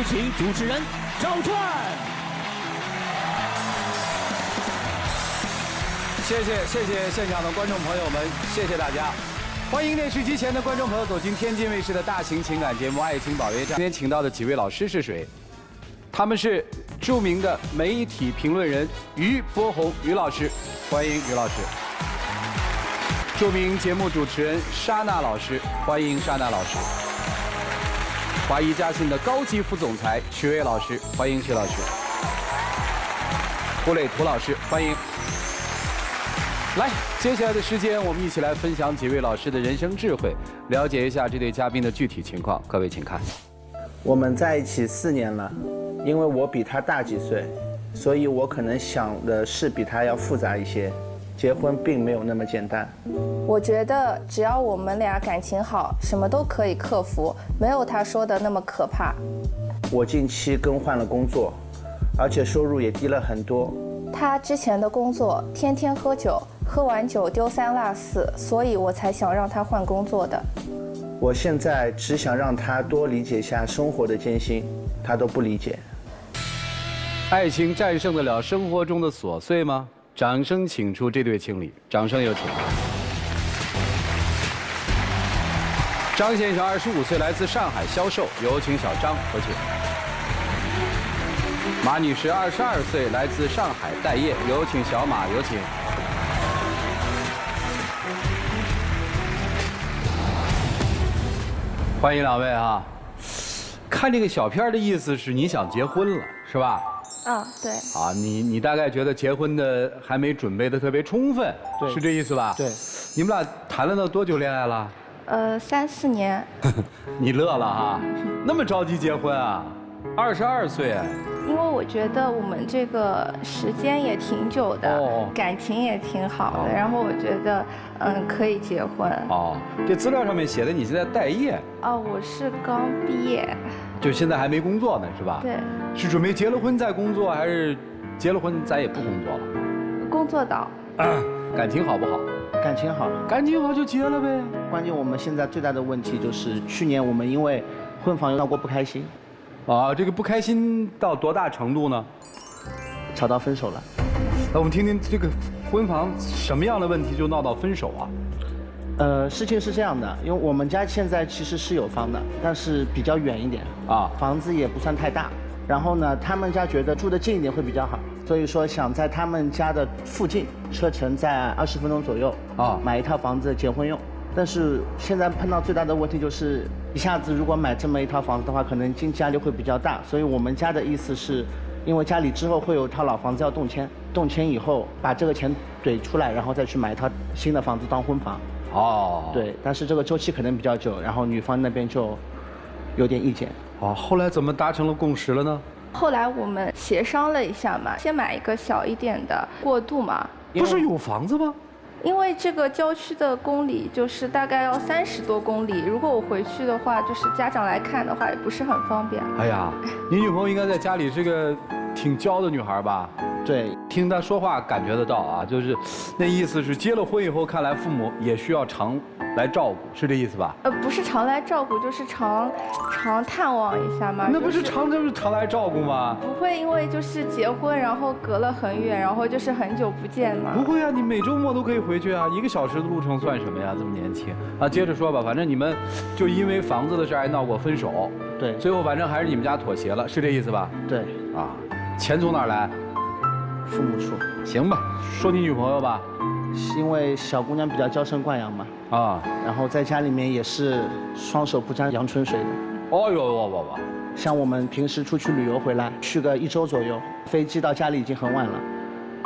请主持人赵传。谢谢现场的观众朋友们，谢谢大家。欢迎电视机前的观众朋友走进天津卫视的大型情感节目《爱情保卫战》。今天请到的几位老师是谁？他们是著名的媒体评论人于波鸿于老师，欢迎于老师；著名节目主持人莎娜老师，欢迎莎娜老师；华谊嘉信的高级副总裁许巍老师，欢迎许老师；胡磊涂老师，欢迎。来，接下来的时间，我们一起来分享几位老师的人生智慧，了解一下这对嘉宾的具体情况。各位请看，我们在一起4年了，因为我比他大几岁，所以我可能想的事比他要复杂一些。结婚并没有那么简单。我觉得只要我们俩感情好，什么都可以克服，没有他说的那么可怕。我近期更换了工作，而且收入也低了很多。他之前的工作天天喝酒，喝完酒丢3落4，所以我才想让他换工作的。我现在只想让他多理解下生活的艰辛，他都不理解。爱情战胜得了生活中的琐碎吗？掌声请出这对情侣，掌声有请。张先生25岁，来自上海销售，有请小张有请。马女士22岁，来自上海待业，有请小马有请。欢迎两位啊！看这个小片的意思是你想结婚了，是吧？对。啊，你大概觉得结婚的还没准备的特别充分，对，是这意思吧？对。你们俩谈了多久恋爱了？3、4年。你乐了哈？那么着急结婚啊？22岁。因为我觉得我们这个时间也挺久的，感情也挺好的，然后我觉得可以结婚。这资料上面写的你现在待业。我是刚毕业。就现在还没工作呢，是吧？对。是准备结了婚再工作，还是结了婚咱也不工作了？工作到。感情好不好？感情好，感情好就结了呗。关键我们现在最大的问题就是去年我们因为婚房闹过不开心。这个不开心到多大程度呢？吵到分手了。我们听听这个婚房什么样的问题就闹到分手啊？事情是这样的，因为我们家现在其实是有房的，但是比较远一点房子也不算太大。然后呢，他们家觉得住得近一点会比较好，所以说想在他们家的附近，车程在20分钟左右买一套房子结婚用。但是现在碰到最大的问题就是，一下子如果买这么一套房子的话，可能经济压力会比较大。所以我们家的意思是，因为家里之后会有一套老房子要动迁，动迁以后把这个钱怼出来，然后再去买一套新的房子当婚房。对，但是这个周期可能比较久，然后女方那边就有点意见。后来怎么达成了共识了呢？后来我们协商了一下嘛，先买一个小一点的过渡嘛。不是有房子吗？因为这个郊区的公里就是大概要30多公里，如果我回去的话，就是家长来看的话也不是很方便。哎呀，你女朋友应该在家里是个挺娇的女孩吧？对，听她说话感觉得到啊，就是那意思是结了婚以后，看来父母也需要常来照顾，是这意思吧？不是常来照顾，就是常探望一下嘛。那不是就是常来照顾吗？不会因为就是结婚然后隔了很远，然后就是很久不见嘛。不会啊，你每周末都可以回去啊，1个小时的路程算什么呀？这么年轻啊！接着说吧，反正你们就因为房子的事还闹过分手。对，最后反正还是你们家妥协了，是这意思吧？对。钱从哪儿来？父母出。行吧，说你女朋友吧。因为小姑娘比较娇生惯养嘛。然后在家里面也是双手不沾阳春水的。像我们平时出去旅游回来，去个1周左右，飞机到家里已经很晚了，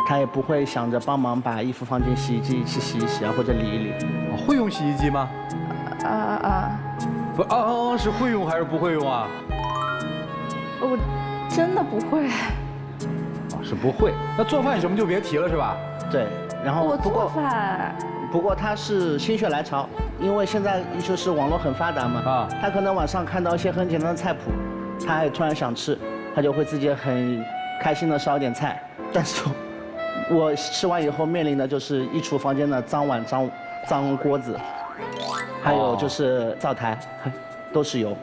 她也不会想着帮忙把衣服放进洗衣机一起洗一洗或者理一理。会用洗衣机吗？不是会用还是不会用啊？我真的不会。是不会。那做饭什么就别提了是吧？对，然后我做饭。不过他是心血来潮，因为现在就是网络很发达嘛。他可能网上看到一些很简单的菜谱，他也突然想吃，他就会自己很开心的烧点菜。但是，我吃完以后面临的就是衣橱房间的脏碗、脏锅子，还有就是灶台都是油。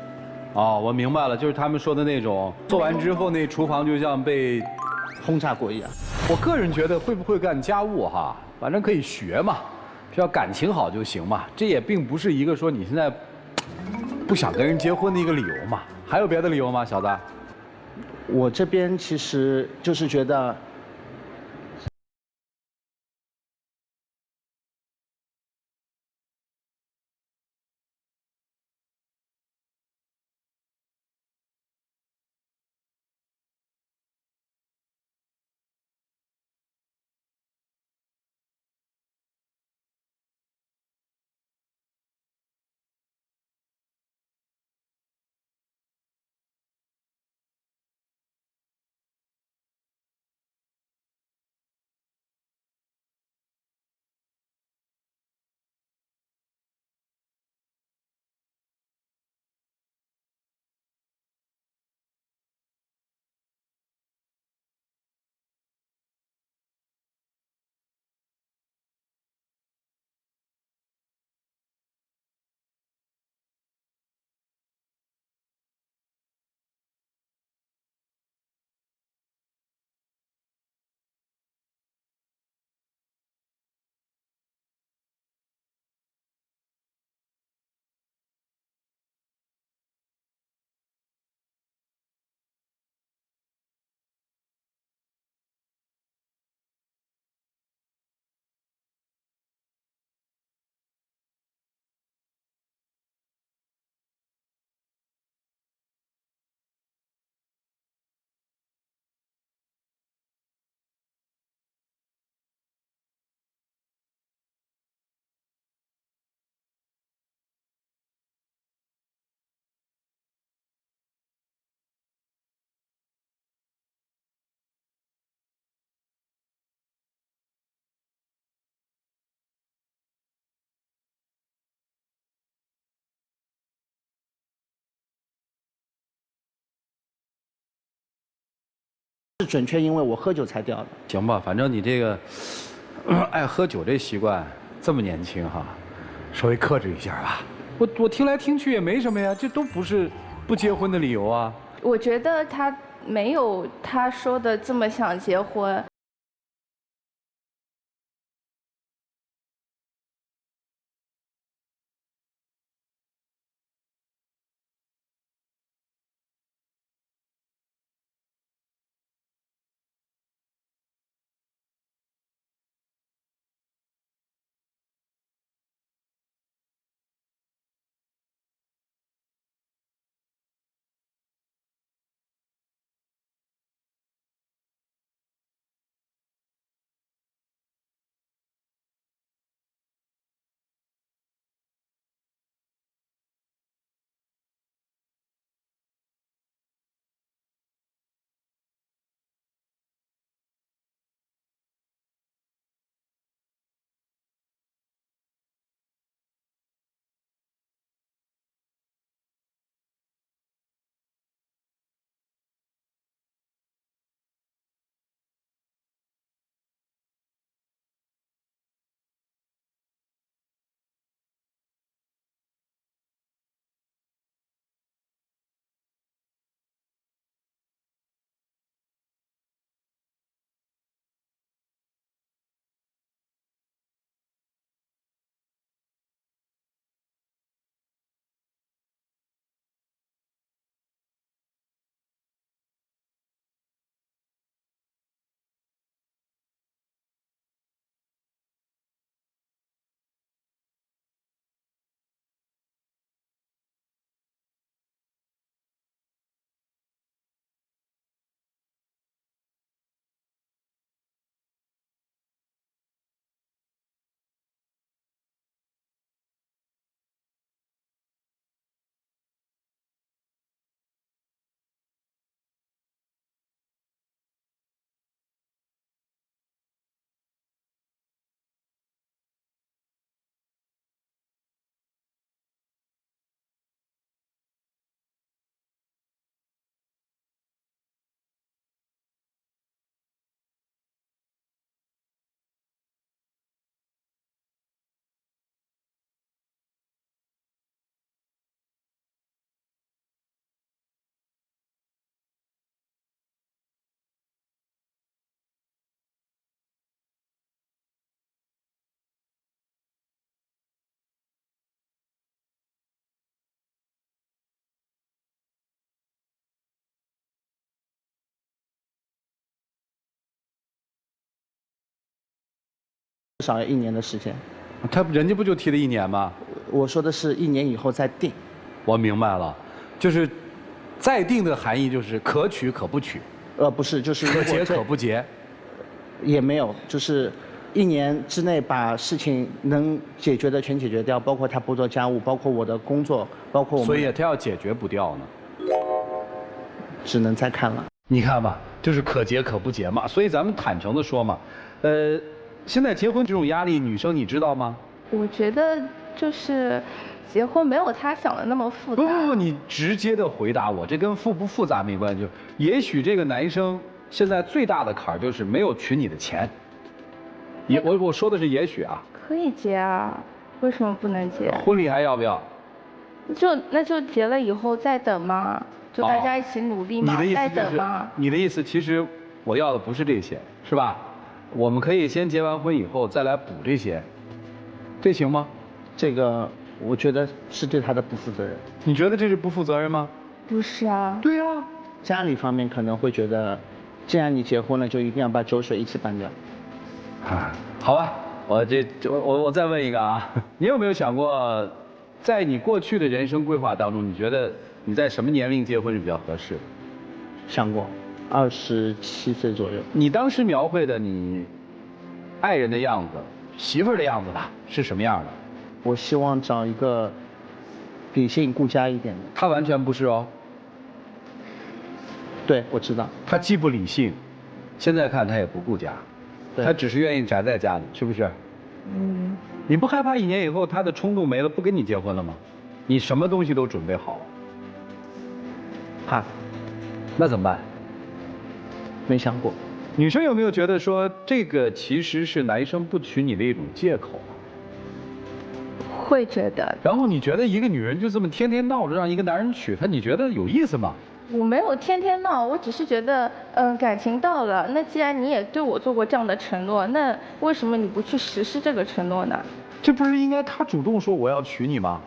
哦，我明白了，就是他们说的那种，做完之后那厨房就像被轰炸过一样。我个人觉得会不会干家务哈，反正可以学嘛，只要感情好就行嘛。这也并不是一个说你现在不想跟人结婚的一个理由嘛。还有别的理由吗，小子？我这边其实就是觉得。是准确，因为我喝酒才掉的。行吧，反正你这个爱喝酒这习惯这么年轻哈，稍微克制一下吧。我听来听去也没什么呀，这都不是不结婚的理由啊。我觉得他没有他说的这么想结婚。至少要1年的时间。人家不就提了1年吗？我说的是1年以后再定。我明白了，就是再定的含义就是可取可不取。不是，就是可结可不结。也没有，就是1年之内把事情能解决的全解决掉，包括他不做家务，包括我的工作，包括我们。所以他要解决不掉呢。只能再看了。你看吧，就是可结可不结嘛。所以咱们坦诚的说嘛，现在结婚这种压力，女生你知道吗？我觉得就是结婚没有他想的那么复杂。不，你直接的回答我，这跟复不复杂没关系。就也许这个男生现在最大的坎儿就是没有取你的钱。我说的是也许啊。可以结啊，为什么不能结？婚礼还要不要？那就结了以后再等嘛，就大家一起努力嘛，再等嘛。你的意思其实我要的不是这些，是吧？我们可以先结完婚以后再来补这些，这行吗？这个我觉得是对他的不负责任。你觉得这是不负责任吗？不是啊。对啊。家里方面可能会觉得，既然你结婚了，就一定要把酒水一起办掉。啊，好吧，我再问一个啊，你有没有想过，在你过去的人生规划当中，你觉得你在什么年龄结婚是比较合适的？想过，27岁左右。你当时描绘的你爱人的样子、媳妇儿的样子吧，是什么样的？我希望找一个理性顾家一点的。他完全不是哦。对，我知道。他既不理性，现在看他也不顾家，他只是愿意宅在家里，是不是？嗯。你不害怕1年以后他的冲动没了，不跟你结婚了吗？你什么东西都准备好了。怕。那怎么办？没想过。女生有没有觉得说这个其实是男生不娶你的一种借口？会觉得。然后你觉得一个女人就这么天天闹着让一个男人娶她，你觉得有意思吗？我没有天天闹，我只是觉得，感情到了，那既然你也对我做过这样的承诺，那为什么你不去实施这个承诺呢？这不是应该他主动说我要娶你吗？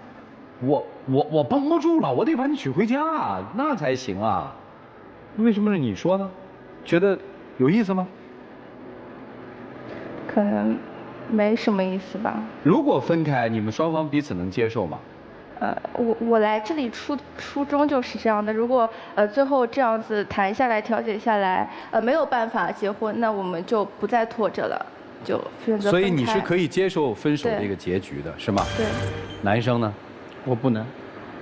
我绷不住了，我得把你娶回家啊，那才行啊。为什么是你说呢？觉得有意思吗？可能没什么意思吧。如果分开，你们双方彼此能接受吗？我来这里初衷就是这样的。如果最后这样子谈下来、调解下来，没有办法结婚，那我们就不再拖着了，就选择分开。所以你是可以接受分手这个结局的，是吗？对。男生呢？我不能。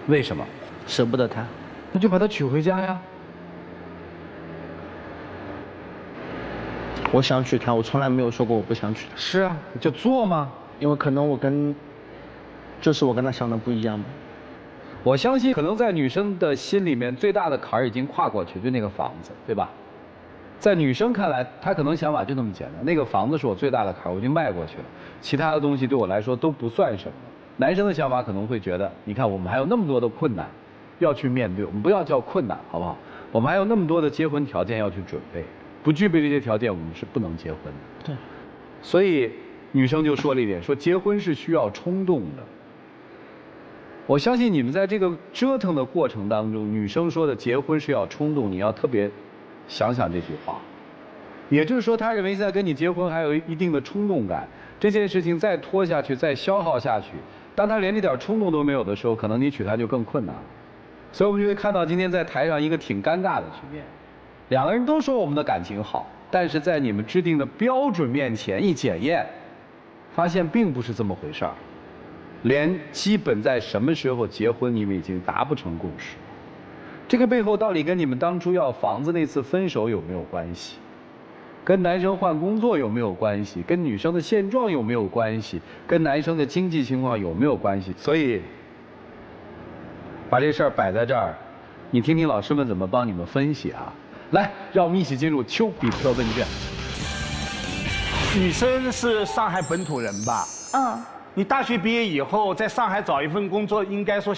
为什么？舍不得他。那就把他娶回家呀。我想娶她，我从来没有说过我不想娶她。是啊，你就做嘛。因为可能我跟她想的不一样吧。我相信，可能在女生的心里面，最大的坎儿已经跨过去，就那个房子，对吧？在女生看来，她可能想法就那么简单，那个房子是我最大的坎儿，我已经迈过去了，其他的东西对我来说都不算什么。男生的想法可能会觉得，你看我们还有那么多的困难要去面对，我们不要叫困难，好不好？我们还有那么多的结婚条件要去准备。不具备这些条件，我们是不能结婚的。对，所以女生就说了一点，说结婚是需要冲动的。我相信你们在这个折腾的过程当中，女生说的结婚是要冲动，你要特别想想这句话。也就是说，她认为现在跟你结婚还有一定的冲动感，这件事情再拖下去，再消耗下去，当她连这点冲动都没有的时候，可能你娶她就更困难了。所以我们就会看到今天在台上一个挺尴尬的局面。2个人都说我们的感情好，但是在你们制定的标准面前一检验，发现并不是这么回事儿，连基本在什么时候结婚你们已经达不成共识。这个背后到底跟你们当初要房子那次分手有没有关系？跟男生换工作有没有关系？跟女生的现状有没有关系？跟男生的经济情况有没有关系？所以把这事儿摆在这儿，你听听老师们怎么帮你们分析啊。来，让我们一起进入丘比特问卷。女生是上海本土人吧？嗯。你大学毕业以后在上海找一份工作，应该说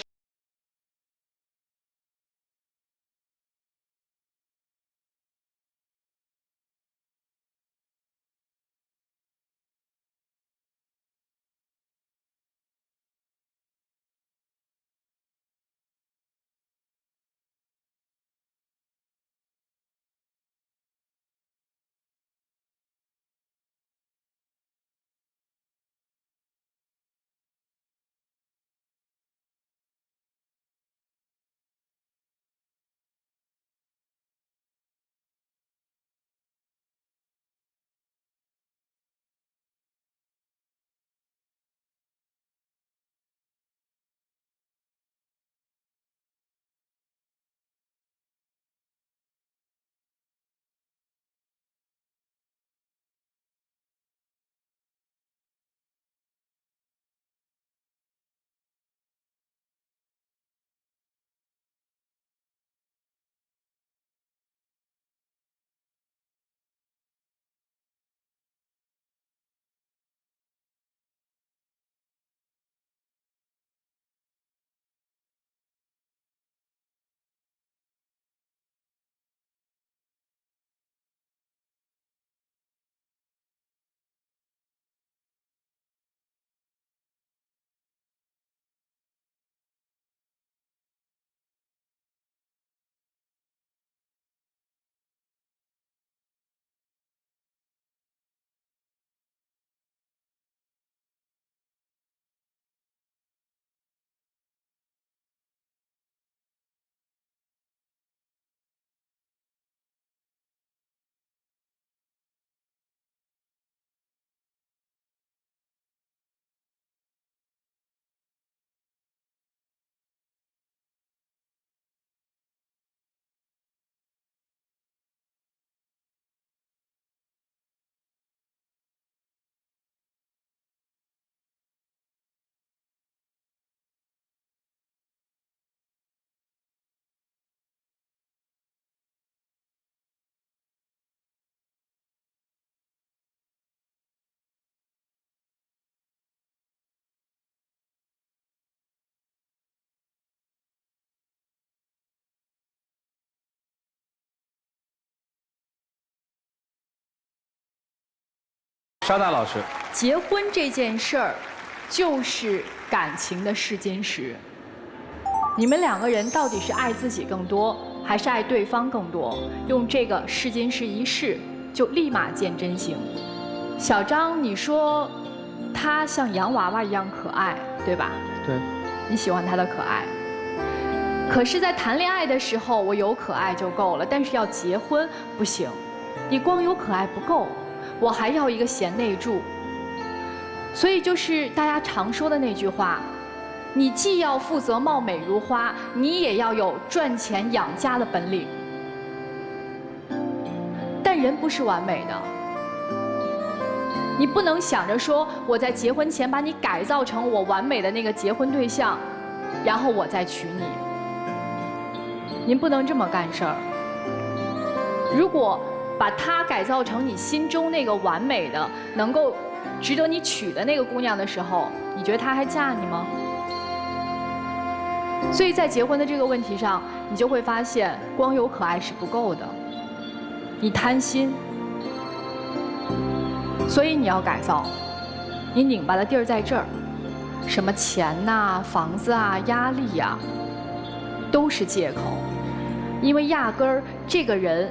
沙大老师，结婚这件事儿，就是感情的试金石。你们两个人到底是爱自己更多，还是爱对方更多？用这个试金石一试，就立马见真形。小张，你说他像洋娃娃一样可爱，对吧？对。你喜欢他的可爱。可是，在谈恋爱的时候，我有可爱就够了，但是要结婚不行，你光有可爱不够。我还要一个贤内助，所以就是大家常说的那句话，你既要负责貌美如花，你也要有赚钱养家的本领。但人不是完美的，你不能想着说我在结婚前把你改造成我完美的那个结婚对象，然后我再娶你。您不能这么干事儿。如果把她改造成你心中那个完美的、能够值得你娶的那个姑娘的时候，你觉得她还嫁你吗？所以在结婚的这个问题上，你就会发现，光有可爱是不够的，你贪心，所以你要改造。你拧巴的地儿在这儿，什么钱呐、房子啊、压力呀，都是借口，因为压根儿这个人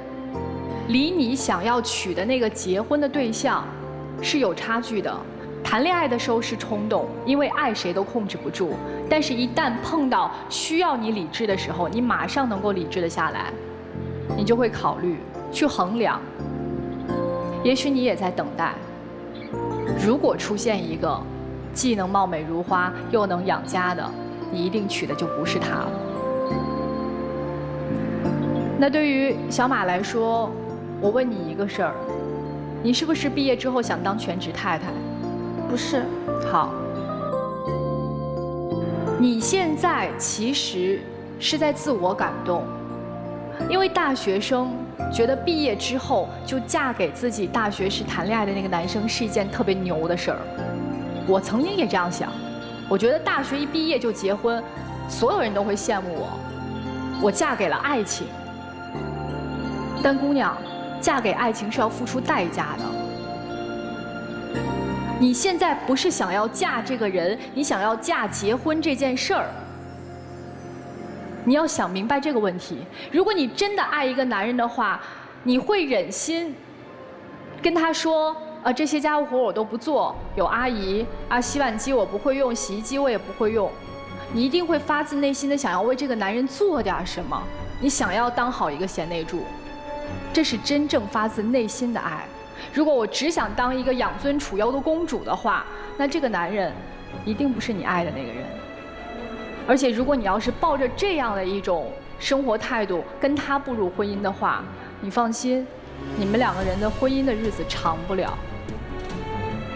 离你想要娶的那个结婚的对象是有差距的。谈恋爱的时候是冲动，因为爱谁都控制不住，但是一旦碰到需要你理智的时候，你马上能够理智的下来，你就会考虑去衡量。也许你也在等待，如果出现一个既能貌美如花又能养家的，你一定娶的就不是他了。那对于小马来说，我问你一个事儿，你是不是毕业之后想当全职太太？不是。好，你现在其实是在自我感动，因为大学生觉得毕业之后就嫁给自己大学时谈恋爱的那个男生是一件特别牛的事儿。我曾经也这样想，我觉得大学一毕业就结婚，所有人都会羡慕我，我嫁给了爱情。但姑娘，嫁给爱情是要付出代价的。你现在不是想要嫁这个人，你想要嫁结婚这件事儿。你要想明白这个问题。如果你真的爱一个男人的话，你会忍心跟他说这些家务活我都不做，有阿姨啊，洗碗机我不会用，洗衣机我也不会用。你一定会发自内心的想要为这个男人做点什么，你想要当好一个贤内助，这是真正发自内心的爱。如果我只想当一个养尊处优的公主的话，那这个男人一定不是你爱的那个人。而且如果你要是抱着这样的一种生活态度跟他步入婚姻的话，你放心，你们两个人的婚姻的日子长不了。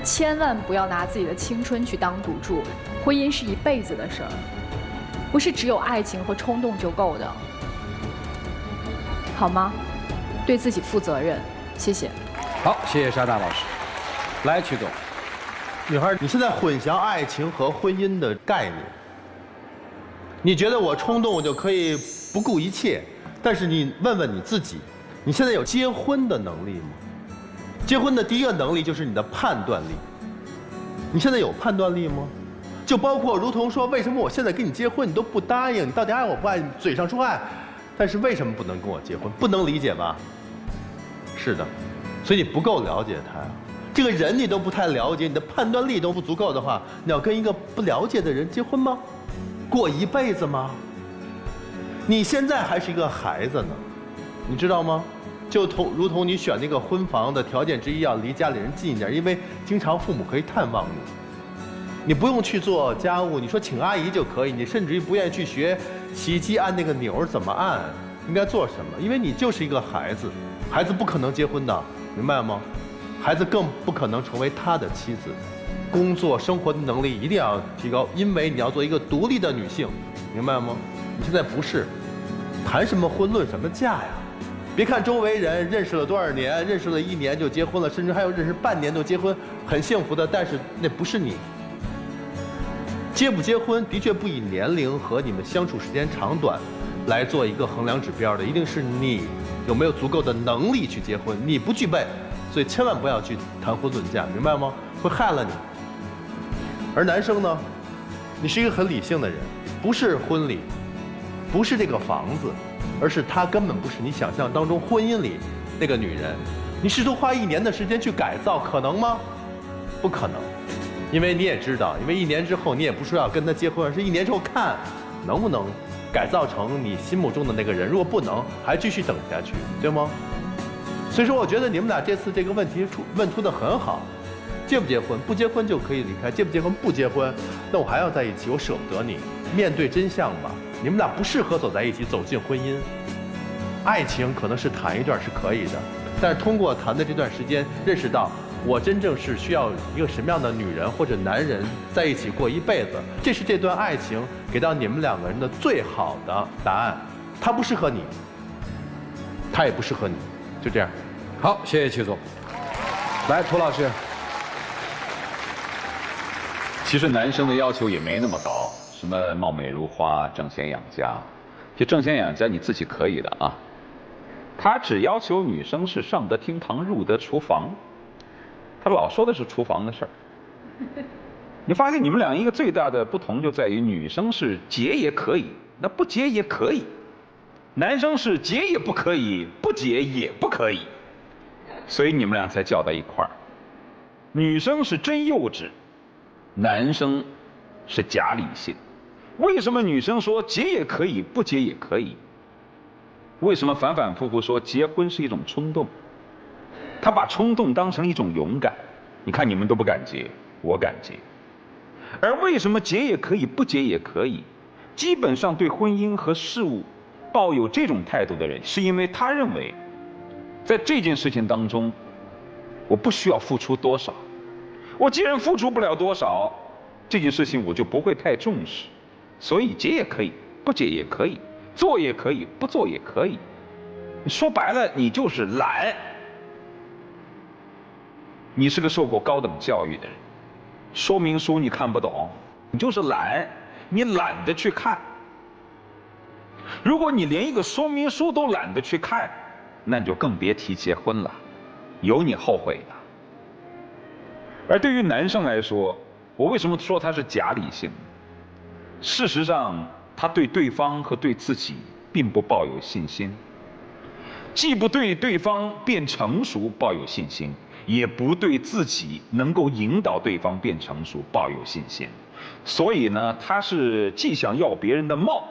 千万不要拿自己的青春去当赌注，婚姻是一辈子的事儿，不是只有爱情和冲动就够的，好吗？对自己负责任，谢谢。好，谢谢沙大老师。来，曲总，女孩，你现在混淆爱情和婚姻的概念。你觉得我冲动我就可以不顾一切，但是你问问你自己，你现在有结婚的能力吗？结婚的第一个能力就是你的判断力。你现在有判断力吗？就包括如同说，为什么我现在跟你结婚你都不答应？你到底爱我不爱？你嘴上说爱，但是为什么不能跟我结婚？不能理解吧？是的，所以你不够了解他呀。这个人你都不太了解，你的判断力都不足够的话，你要跟一个不了解的人结婚吗？过一辈子吗？你现在还是一个孩子呢，你知道吗？就如同你选那个婚房的条件之一，要离家里人近一点，因为经常父母可以探望你。你不用去做家务，你说请阿姨就可以，你甚至于不愿意去学洗衣机按那个钮怎么按，应该做什么，因为你就是一个孩子，孩子不可能结婚的，明白吗？孩子更不可能成为他的妻子。工作生活的能力一定要提高，因为你要做一个独立的女性，明白吗？你现在不是，谈什么婚论什么嫁呀？别看周围人认识了多少年，认识了1年就结婚了，甚至还有认识半年就结婚，很幸福的，但是那不是你。结不结婚的确不以年龄和你们相处时间长短来做一个衡量指标的，一定是你有没有足够的能力去结婚。你不具备，所以千万不要去谈婚论嫁，明白吗？会害了你。而男生呢，你是一个很理性的人，不是婚礼，不是这个房子，而是她根本不是你想象当中婚姻里那个女人。你试图花1年的时间去改造，可能吗？不可能，因为你也知道，因为1年之后你也不是要跟她结婚，而是1年之后看能不能改造成你心目中的那个人。如果不能，还继续等下去，对吗？所以说，我觉得你们俩这次这个问题问出的很好。结不结婚？不结婚就可以离开。结不结婚？不结婚，那我还要在一起，我舍不得你。面对真相吧，你们俩不适合走在一起，走进婚姻。爱情可能是谈一段是可以的，但是通过谈的这段时间，认识到我真正是需要一个什么样的女人或者男人在一起过一辈子。这是这段爱情给到你们2个人的最好的答案。他不适合你，他也不适合你，就这样。好，谢谢曲总。来，涂老师。其实男生的要求也没那么高，什么貌美如花、挣钱养家，其实挣钱养家你自己可以的啊。他只要求女生是上得厅堂，入得厨房，他老说的是厨房的事儿。你发现你们俩一个最大的不同就在于，女生是结也可以，那不结也可以；男生是结也不可以，不结也不可以，所以你们俩才搅在一块儿。女生是真幼稚。男生是假理性。为什么女生说结也可以，不结也可以？为什么反反复复说结婚是一种冲动？他把冲动当成一种勇敢。你看你们都不敢结，我敢结。而为什么结也可以，不结也可以？基本上对婚姻和事物抱有这种态度的人，是因为他认为，在这件事情当中，我不需要付出多少。我既然付出不了多少，这件事情我就不会太重视，所以结也可以，不结也可以，做也可以，不做也可以。说白了，你就是懒。你是个受过高等教育的人，说明书你看不懂，你就是懒，你懒得去看。如果你连一个说明书都懒得去看，那你就更别提结婚了，有你后悔的。而对于男生来说，我为什么说他是假理性？事实上，他对对方和对自己并不抱有信心，既不对对方变成熟抱有信心，也不对自己能够引导对方变成熟抱有信心。所以呢，他是既想要别人的貌，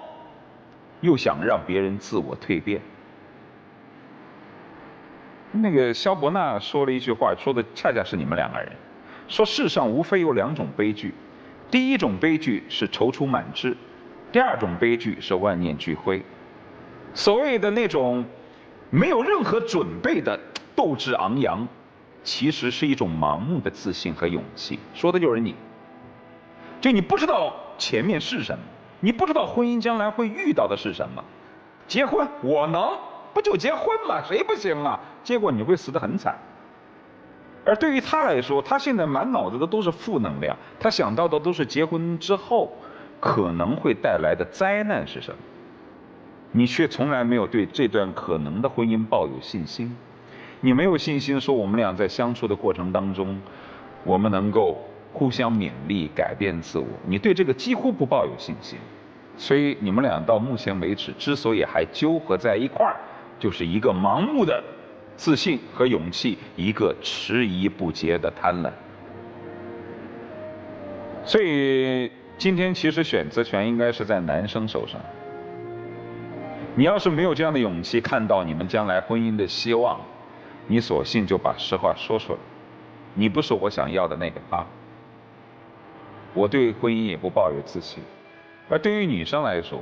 又想让别人自我蜕变。那个萧伯纳说了一句话，说的恰恰是你们2个人。说世上无非有2种悲剧，第一种悲剧是踌躇满志，第2种悲剧是万念俱灰。所谓的那种没有任何准备的斗志昂扬，其实是一种盲目的自信和勇气，说的就是你。就你不知道前面是什么，你不知道婚姻将来会遇到的是什么。结婚我能，不就结婚吗？谁不行啊？结果你会死得很惨。而对于他来说，他现在满脑子的都是负能量，他想到的都是结婚之后可能会带来的灾难是什么，你却从来没有对这段可能的婚姻抱有信心。你没有信心说我们俩在相处的过程当中，我们能够互相勉励，改变自我，你对这个几乎不抱有信心。所以你们俩到目前为止之所以还纠合在一块儿，就是一个盲目的自信和勇气，一个迟疑不决的贪婪。所以今天其实选择权应该是在男生手上。你要是没有这样的勇气，看到你们将来婚姻的希望，你索性就把实话说出来，你不是我想要的那个他。我对婚姻也不抱有自信。而对于女生来说，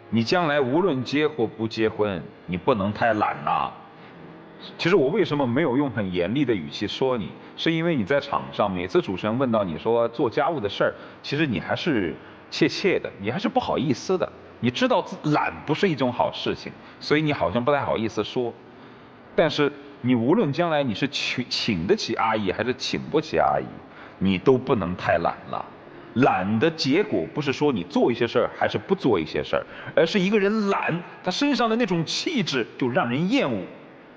你将来无论结或不结婚，你不能太懒呐。其实我为什么没有用很严厉的语气说你，是因为你在场上每次主持人问到你说做家务的事儿，其实你还是怯怯的，你还是不好意思的。你知道懒不是一种好事情，所以你好像不太好意思说。但是你无论将来你是请得起阿姨还是请不起阿姨，你都不能太懒了。懒的结果不是说你做一些事儿还是不做一些事儿，而是一个人懒，他身上的那种气质就让人厌恶。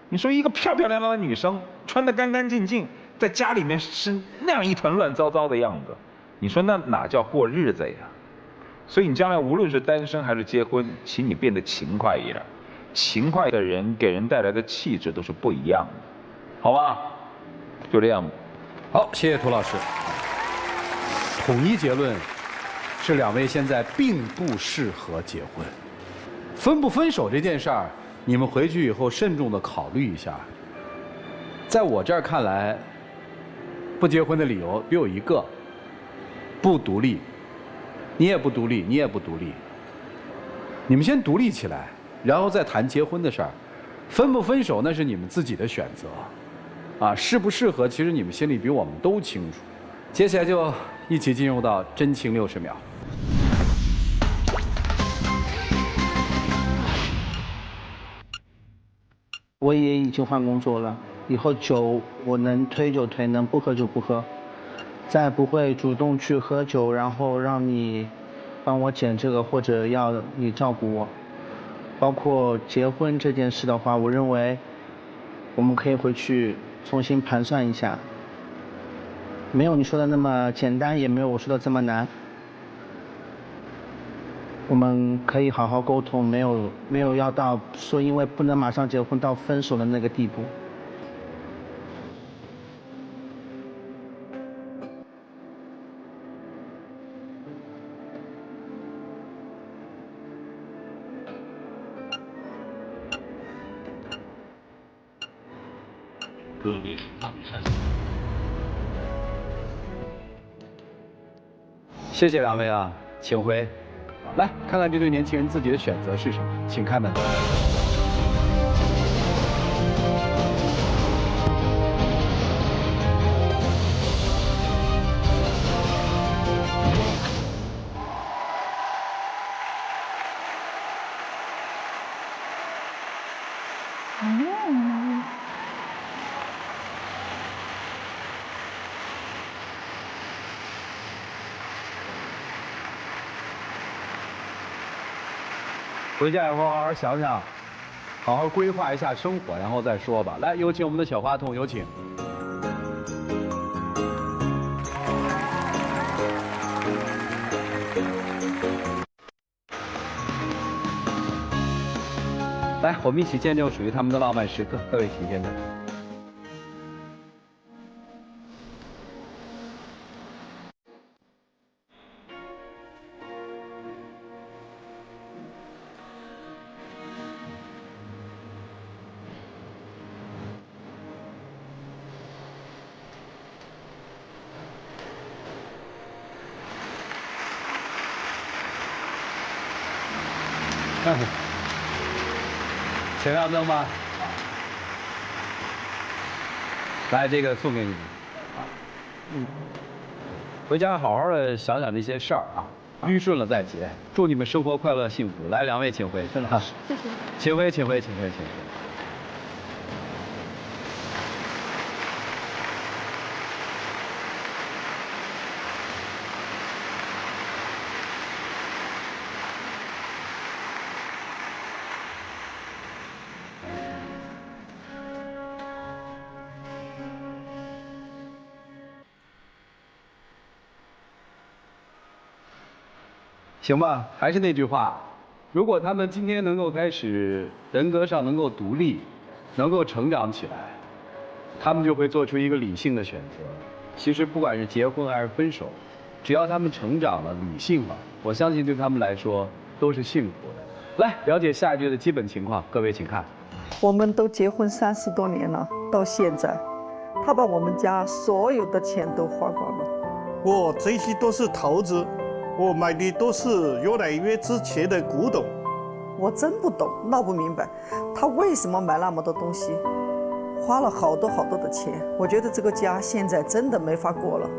你说一个漂漂亮亮的女生，穿得干干净净，在家里面是那样一团乱糟糟的样子，你说那哪叫过日子呀？所以你将来无论是单身还是结婚，请你变得勤快一点。勤快的人给人带来的气质都是不一样的，好吧？就这样。好，谢谢涂老师。统一结论是两位现在并不适合结婚。分不分手这件事儿，你们回去以后慎重的考虑一下。在我这儿看来，不结婚的理由只有一个：不独立。你也不独立，你也不独立。你们先独立起来，然后再谈结婚的事儿。分不分手那是你们自己的选择，啊，适不适合，其实你们心里比我们都清楚。接下来就一起进入到真情60秒。我也已经换工作了，以后酒我能推就推，能不喝就不喝，再不会主动去喝酒，然后让你帮我捡这个或者要你照顾我。包括结婚这件事的话，我认为我们可以回去重新盘算一下，没有你说的那么简单，也没有我说的这么难。我们可以好好沟通，没有要到说因为不能马上结婚到分手的那个地步。谢谢两位啊，请回。来看看这对年轻人自己的选择是什么，请开门。回家以后好好想想，好好规划一下生活，然后再说吧。来，有请我们的小话筒，有请。来，我们一起见证属于他们的浪漫时刻。各位，请见证。前亮灯吗？来，这个送给你们。回家好好的想想这些事儿啊，捋顺了再结。祝你们生活快乐幸福。来，两位请回。真的，谢谢。请回，请回，请回，请回。行吧，还是那句话，如果他们今天能够开始人格上能够独立，能够成长起来，他们就会做出一个理性的选择。其实不管是结婚还是分手，只要他们成长了、理性了，我相信对他们来说都是幸福的。来，了解下一句的基本情况，各位请看。我们都结婚30多年了，到现在，他把我们家所有的钱都花光了。我这些都是投资。我买的都是越来越值钱的古董，我真不懂，闹不明白，他为什么买那么多东西，花了好多好多的钱。我觉得这个家现在真的没法过了。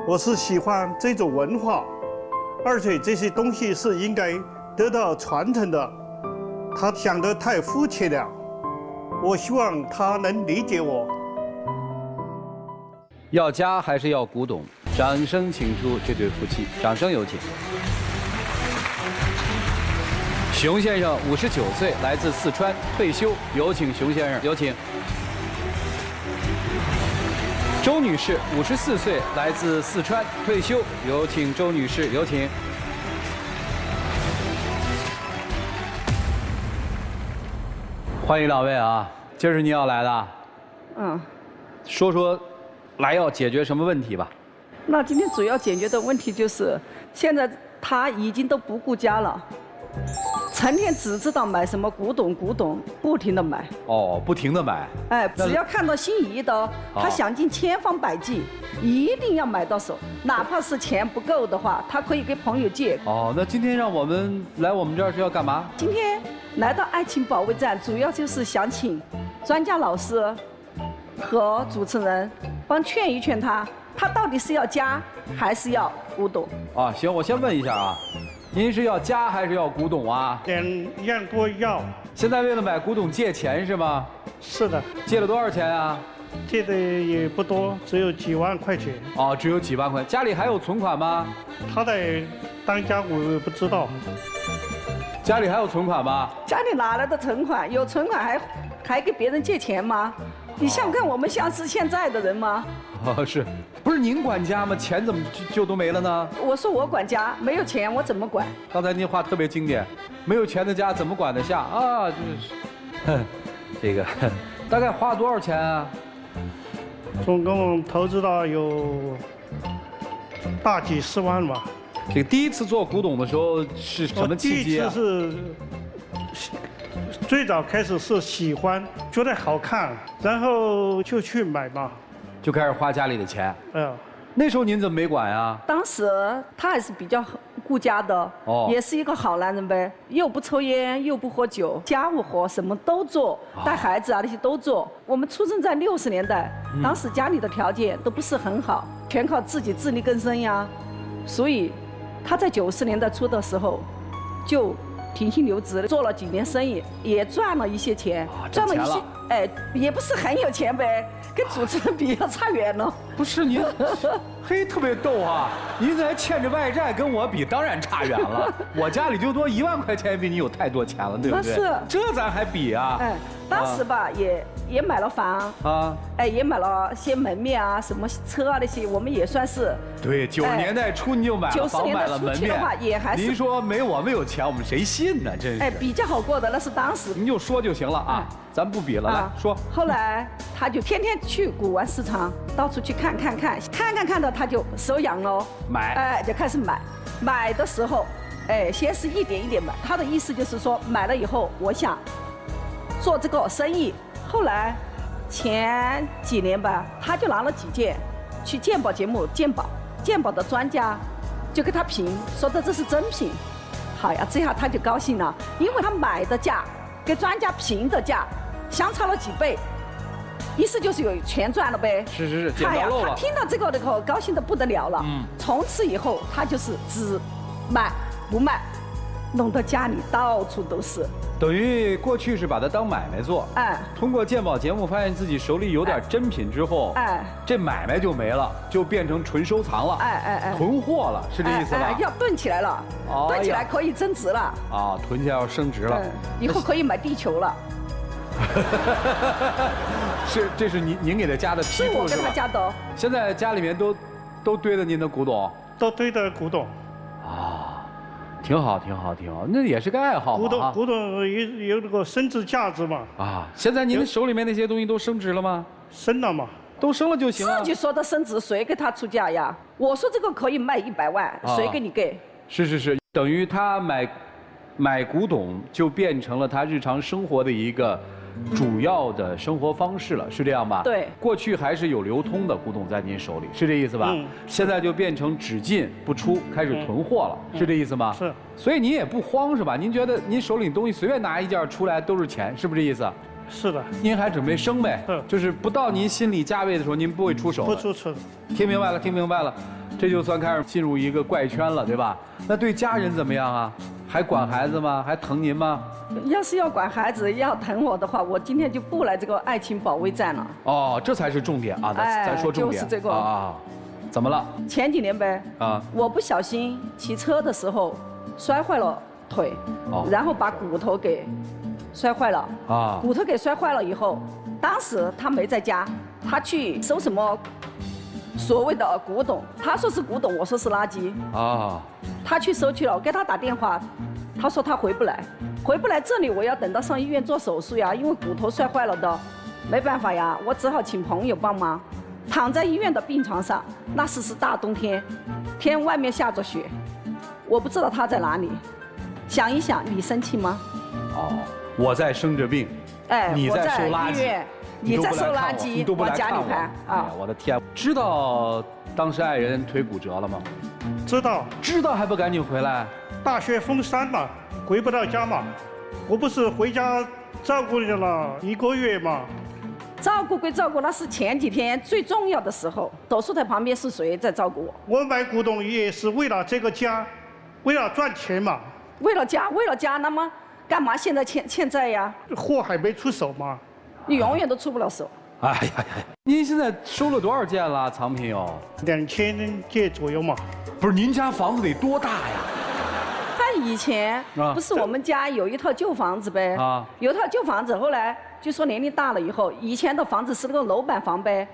我是喜欢这种文化，而且这些东西是应该得到传承的。他想得太肤浅了，我希望他能理解我。要家还是要古董？掌声请出这对夫妻，掌声有请。熊先生59岁，来自四川，退休。有请熊先生，有请。周女士54岁，来自四川，退休。有请周女士，有请。欢迎两位啊，今儿是您要来的。嗯。说说，来要解决什么问题吧？那今天主要解决的问题就是，现在他已经都不顾家了。成天只知道买什么古董，不停的买。哦，不停的买。哎，只要看到心仪的，他想尽千方百计，一定要买到手。哪怕是钱不够的话，他可以给朋友借。哦，那今天让我们来我们这儿是要干嘛？今天来到爱情保卫战，主要就是想请专家老师和主持人帮劝一劝他，他到底是要家还是要古董？啊，行，我先问一下啊。您是要家还是要古董啊？两样都要。现在为了买古董借钱是吗？是的。借了多少钱啊？借的也不多，只有几万块钱。哦，只有几万块。家里还有存款吗？他在当家，我不知道。家里还有存款吗？家里哪来的存款？有存款还给别人借钱吗？你想看我们像是现在的人吗？哦，是，不是您管家吗？钱怎么就都没了呢？我说我管家，没有钱我怎么管？刚才您话特别经典，没有钱的家怎么管得下啊？就是，这个大概花多少钱啊？总共投资到有大几十万吧。这个第一次做古董的时候是什么契机啊？第一次是最早开始是喜欢，觉得好看，然后就去买嘛。就开始花家里的钱。那时候您怎么没管呀？当时他还是比较顾家的，也是一个好男人呗，又不抽烟，又不喝酒，家务活什么都做，带孩子啊那些都做。我们出生在60年代，当时家里的条件都不是很好，全靠自己自力更生呀。所以他在90年代初的时候，就停薪留职，做了几年生意，也赚了一些钱，赚了一些，哎，也不是很有钱呗。跟主持人比要差远了。不是您，嘿，特别逗啊！您这还欠着外债，跟我比当然差远了。我家里就多1万块钱，比你有太多钱了，对不对？是，这咱还比啊？哎，当时吧，也买了房啊，哎，也买了些门面啊，什么车啊那些，我们也算是。对，90年代初你就买了房，买了门面。的话也还是。您说没我们有钱，我们谁信呢？真是。哎，比较好过的那是当时。您就说就行了啊，咱不比了，来说。后来他就天天去古玩市场，到处去看到他就手痒了，买，哎，就开始买。买的时候，哎，先是一点一点买。他的意思就是说，买了以后，我想做这个生意。后来前几年吧，他就拿了几件去鉴宝节目鉴宝的专家就给他评，说的这是真品。好呀，这下他就高兴了，因为他买的价跟专家评的价相差了几倍。意思就是有全赚了呗。是，捡到漏了。他听到这个的时候，高兴的不得了了。从此以后，他就是只买不卖，弄得家里到处都是。等于过去是把它当买卖做。哎。通过鉴宝节目发现自己手里有点真品之后，哎，这买卖就没了，就变成纯收藏了。哎，囤货了，是这意思吧？要囤起来了，囤起来可以增值了。啊，囤起来要升值了。以后可以买地球了。这是您给他加的批注是吧？是我跟他加的。现在家里面都堆着您的古董，都堆着古董。啊，挺好，那也是个爱好嘛。古董有那个升值价值嘛。啊，现在您手里面那些东西都升值了吗？升了嘛，都升了就行了。自己说的升值，谁给他出价呀？我说这个可以卖100万，谁给你给？是，等于他买古董就变成了他日常生活的一个主要的生活方式了，是这样吧？对。过去还是有流通的古董在您手里，是这意思吧？现在就变成只进不出，开始囤货了，是这意思吗？是。所以您也不慌是吧？您觉得您手里的东西随便拿一件出来都是钱，是不是这意思？是的。您还准备升呗？就是不到您心理价位的时候，您不会出手。不出手。听明白了，这就算开始进入一个怪圈了，对吧？那对家人怎么样啊？还管孩子吗？还疼您吗？要是要管孩子，要疼我的话，我今天就不来这个爱情保卫战了。哦，这才是重点啊！咱说重点。就是这个啊，怎么了？前几年呗，我不小心骑车的时候摔坏了腿，然后把骨头给摔坏了。骨头给摔坏了以后，当时他没在家，他去收什么所谓的古董，他说是古董，我说是垃圾。他去收去了，我给他打电话，他说他回不来，这里我要等到上医院做手术呀，因为骨头摔坏了的，没办法呀，我只好请朋友帮忙。躺在医院的病床上，那是大冬天，天外面下着雪，我不知道他在哪里。想一想，你生气吗？我在生着病，你在收垃圾，你在收垃圾，往家里排我的天！知道当时爱人腿骨折了吗？知道还不赶紧回来？大雪封山嘛，回不到家嘛。我不是回家照顾你了1个月嘛。照顾归照顾，那是前几天最重要的时候。手术台旁边是谁在照顾我？我买古董也是为了这个家，为了赚钱嘛。为了家，那么干嘛现在欠债呀？货还没出手嘛。你永远都出不了手。哎呀，您现在收了多少件了？藏品有2000件左右嘛。不是，您家房子得多大呀？他以前不是我们家有一套旧房子呗？有一套旧房子，后来就说年龄大了以后，以前的房子是那个楼板房呗。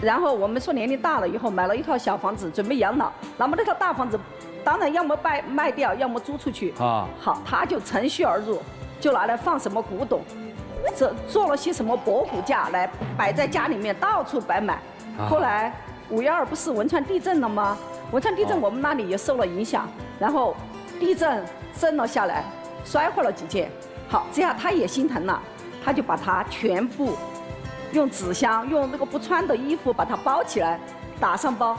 然后我们说年龄大了以后，买了一套小房子准备养老，那么那套大房子，当然要么卖掉，要么租出去。好，他就乘虚而入，就拿来放什么古董，做了些什么博古架来摆在家里面，到处摆满。后来5月2不是汶川地震了吗？汶川地震我们那里也受了影响，然后地震震了下来，摔坏了几件。好，这样他也心疼了，他就把它全部用纸箱，用那个不穿的衣服把它包起来，打上包。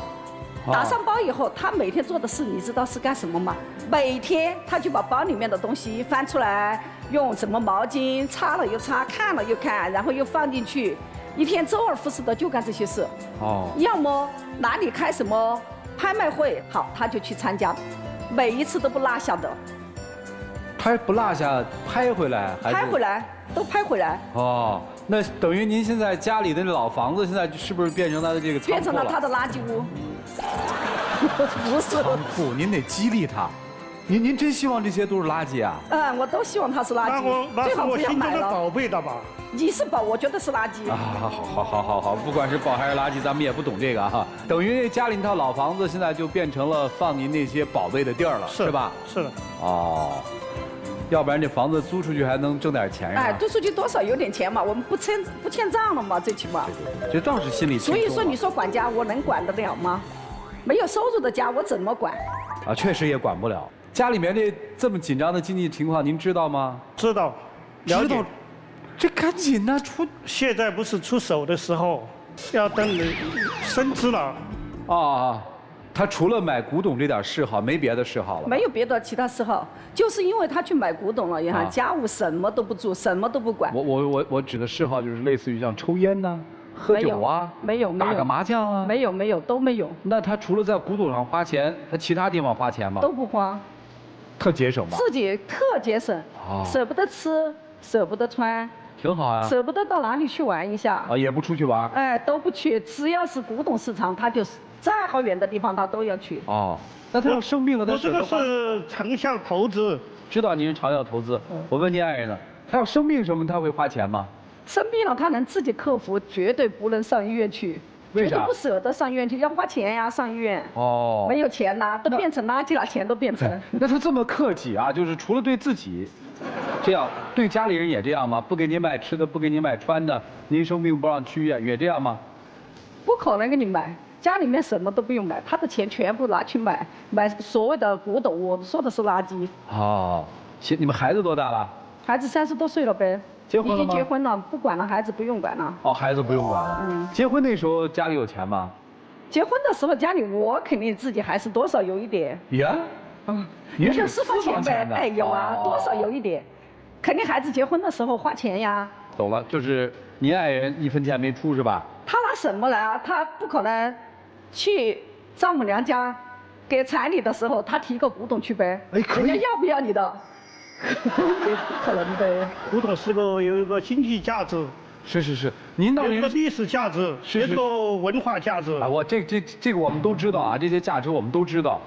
打上包以后，他每天做的事你知道是干什么吗？每天他就把包里面的东西翻出来，用什么毛巾擦了又擦，看了又看，然后又放进去，一天周而复始的就干这些事。要么哪里开什么拍卖会，好他就去参加，每一次都不落下的。他不落下，拍回来还是？拍回来，都拍回来。那等于您现在家里的老房子，现在是不是变成他的这个仓库了？变成了他的垃圾屋。不是仓库，您得激励他。您真希望这些都是垃圾啊？我都希望它是垃圾，最好不要买了。宝贝的吧？你是宝，我觉得是垃圾。好，不管是宝还是垃圾，咱们也不懂这个哈。等于家里那套老房子现在就变成了放您那些宝贝的地儿了，是吧？是的。要不然这房子租出去还能挣点钱呀？租出去多少有点钱嘛，我们不欠账了嘛，最起码。对，这倒是心里清楚。所以说，你说管家，我能管得了吗？没有收入的家，我怎么管？确实也管不了。家里面这么紧张的经济情况，您知道吗？知道，了解。这赶紧呢现在不是出手的时候，要等你升职了。他除了买古董这点嗜好，没别的嗜好了？没有别的其他嗜好，就是因为他去买古董了，你看家务什么都不做，什么都不管。我指的嗜好就是类似于像抽烟呐、喝酒啊，没有，打个麻将啊，没有，都没有。那他除了在古董上花钱，他其他地方花钱吗？都不花，特节省吧？自己特节省，舍不得吃，舍不得穿。挺好啊，舍不得到哪里去玩一下也不出去玩，都不去，只要是古董市场，他就是再好远的地方他都要去。那他要生病了，他这个是长效投资，知道您是长效投资。我问您爱人呢，他要生病什么他会花钱吗？生病了他能自己克服，绝对不能上医院去。为啥？不舍得上医院去，要花钱呀，上医院。没有钱呐，都变成垃圾了，钱都变成。那他这么客气啊，就是除了对自己。这样对家里人也这样吗？不给您买吃的，不给您买穿的，您生病不让去医院，也这样吗？不可能给你买，家里面什么都不用买，他的钱全部拿去买所谓的古董，我说的是垃圾。行，你们孩子多大了？孩子30多岁了呗。结婚了吗？已经结婚了，不管了，孩子不用管了。孩子不用管了。结婚那时候家里有钱吗？结婚的时候家里我肯定自己还是多少有一点。您是私房钱呗？有啊，多少有一点。肯定孩子结婚的时候花钱呀。懂了，就是您爱人1分钱没出是吧？他拿什么来啊？他不可能去丈母娘家给彩礼的时候，他提个古董去呗？可以。人家要不要你的？也不可能呗。古董是有一个经济价值，是，您倒有个历史价值，有个文化价值。啊，这个我们都知道啊，这些价值我们都知道。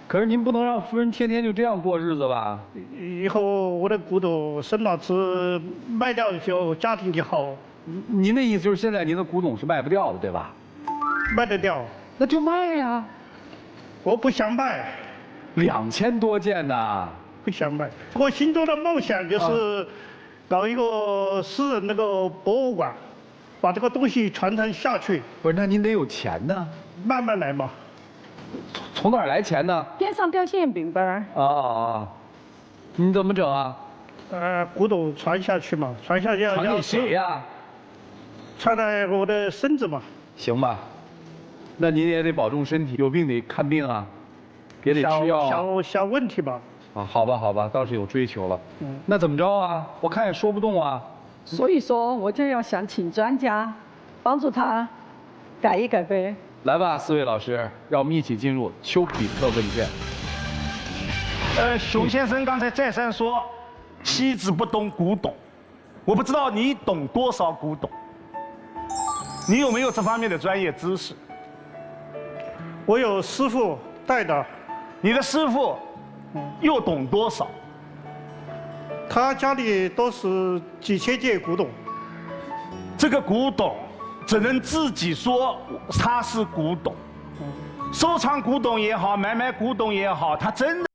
可是您不能让夫人天天就这样过日子吧？以后我的古董沈老师卖掉就家庭就好。您的意思就是现在您的古董是卖不掉的，对吧？卖得掉，那就卖呀。我不想卖，2000多件呢。不想卖，我心中的梦想就是搞一个私人那个博物馆，把这个东西传承下去。不是，那您得有钱呢。慢慢来嘛。从哪儿来钱呢？天上掉馅饼呗。啊，你怎么整啊？古董传下去嘛，传下去要传给谁呀？传给我的孙子嘛。行吧，那您也得保重身体，有病得看病啊，也得吃药啊。小问题吧。啊，好吧，倒是有追求了。那怎么着啊？我看也说不动啊。所以说，我就要想请专家帮助他改一改呗。来吧，4位老师，让我们一起进入丘比特问卷。熊先生刚才再三说妻子不懂古董，我不知道你懂多少古董，你有没有这方面的专业知识？我有师傅带的。你的师傅又懂多少？他家里都是几千件古董。这个古董只能自己说它是古董，收藏古董也好，买卖古董也好，他真的。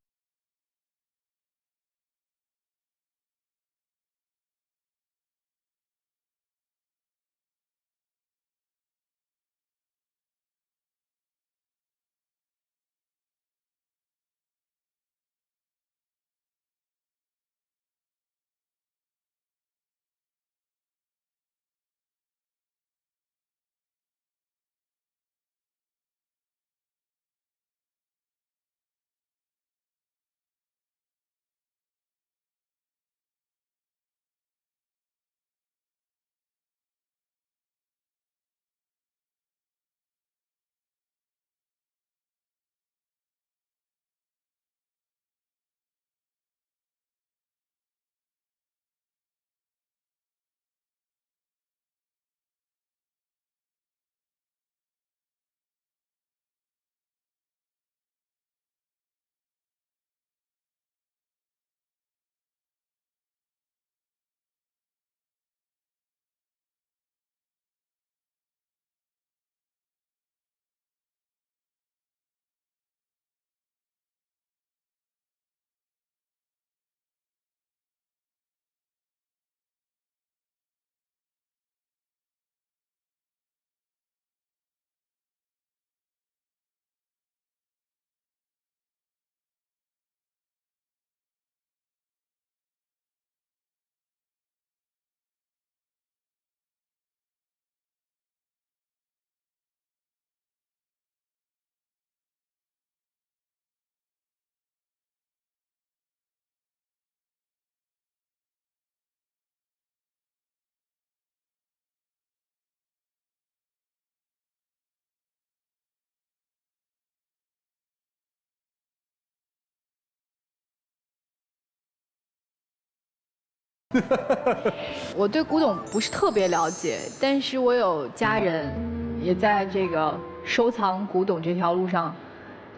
我对古董不是特别了解，但是我有家人也在这个收藏古董这条路上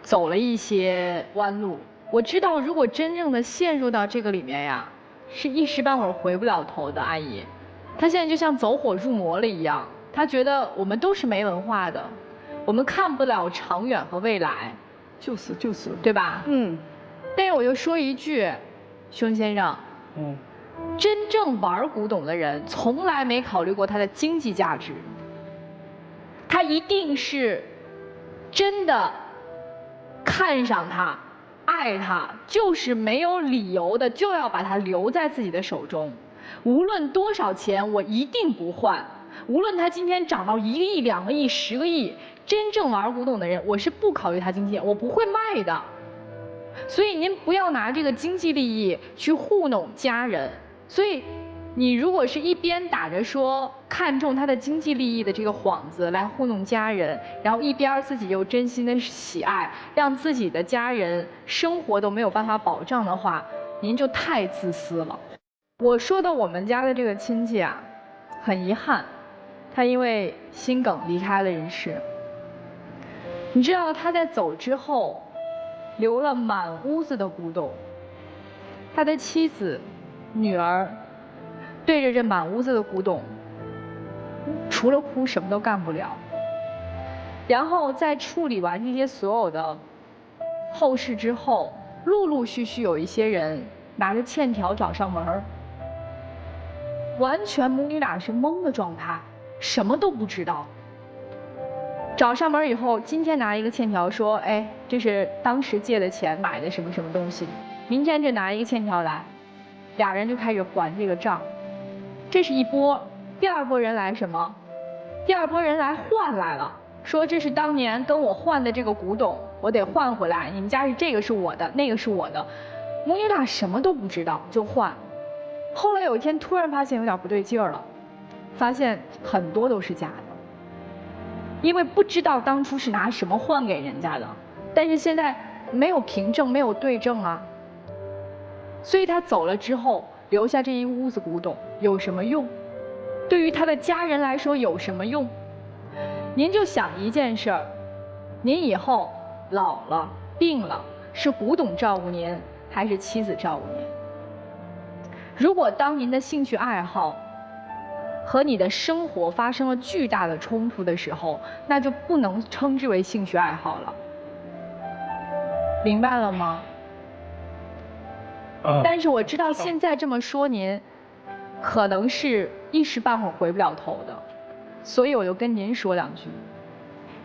走了一些弯路。我知道，如果真正的陷入到这个里面呀，是一时半会儿回不了头的。阿姨，她现在就像走火入魔了一样，她觉得我们都是没文化的，我们看不了长远和未来。就是，对吧？但是我就说一句，熊先生，真正玩古董的人从来没考虑过它的经济价值，他一定是真的看上它、爱它，就是没有理由的就要把它留在自己的手中。无论多少钱，我一定不换。无论它今天涨到1个亿、2个亿、10个亿，真正玩古董的人，我是不考虑它经济，我不会卖的。所以您不要拿这个经济利益去糊弄家人。所以，你如果是一边打着说看重他的经济利益的这个幌子来糊弄家人，然后一边自己又真心的喜爱，让自己的家人生活都没有办法保障的话，您就太自私了。我说的我们家的这个亲戚啊，很遗憾，他因为心梗离开了人世。你知道他在走之后，留了满屋子的古董。他的妻子、女儿对着这满屋子的古董，除了哭什么都干不了。然后在处理完这些所有的后事之后，陆陆续续有一些人拿着欠条找上门，完全母女俩是懵的状态，什么都不知道。找上门以后，今天拿一个欠条说，哎，这是当时借的钱买的什么什么东西，明天就拿一个欠条来，俩人就开始还这个账。这是一波，第二波人来什么？第二波人来换来了，说这是当年跟我换的这个古董，我得换回来。你们家是这个是我的，那个是我的，母女俩什么都不知道就换。后来有一天突然发现有点不对劲儿了，发现很多都是假的。因为不知道当初是拿什么换给人家的，但是现在没有凭证，没有对证啊。所以他走了之后，留下这一屋子古董有什么用？对于他的家人来说有什么用？您就想一件事儿，您以后老了、病了，是古董照顾您，还是妻子照顾您？如果当您的兴趣爱好和你的生活发生了巨大的冲突的时候，那就不能称之为兴趣爱好了。明白了吗？但是我知道现在这么说您，可能是一时半会儿回不了头的，所以我就跟您说两句。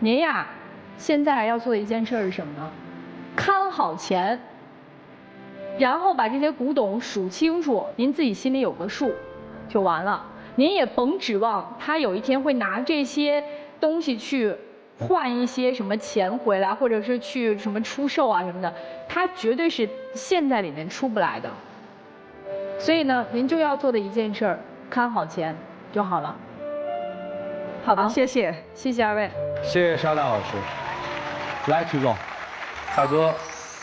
您呀，现在要做的一件事是什么呢？看好钱，然后把这些古董数清楚，您自己心里有个数，就完了。您也甭指望他有一天会拿这些东西去换一些什么钱回来，或者是去什么出售啊什么的，他绝对是现在里面出不来的。所以呢，您就要做的一件事儿，看好钱就好了。好吧，谢谢，谢谢二位，谢谢沙大老师。来，曲总，大哥，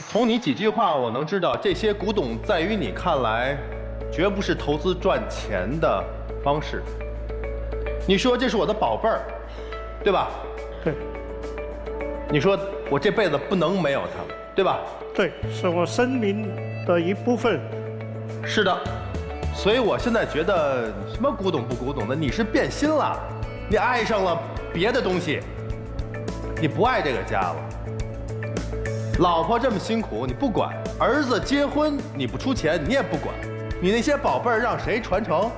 从你几句话我能知道，这些古董在于你看来，绝不是投资赚钱的方式。你说这是我的宝贝儿，对吧？对。你说我这辈子不能没有它，对吧？对，是我生命的一部分。是的，所以我现在觉得什么古董不古董的，你是变心了，你爱上了别的东西，你不爱这个家了。老婆这么辛苦你不管，儿子结婚你不出钱你也不管，你那些宝贝儿让谁传承？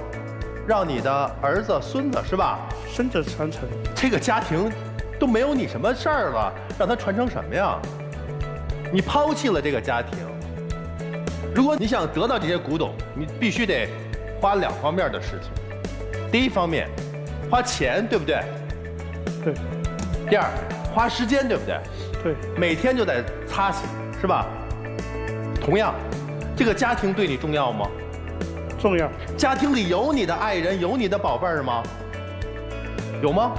让你的儿子、孙子是吧？孙子传承。这个家庭都没有你什么事儿了，让他传承什么呀？你抛弃了这个家庭。如果你想得到这些古董，你必须得花两方面的事情。第一方面，花钱，对不对？对。第二，花时间，对不对？对。每天就得擦洗，是吧？同样，这个家庭对你重要吗？重要。家庭里有你的爱人，有你的宝贝儿吗？有吗？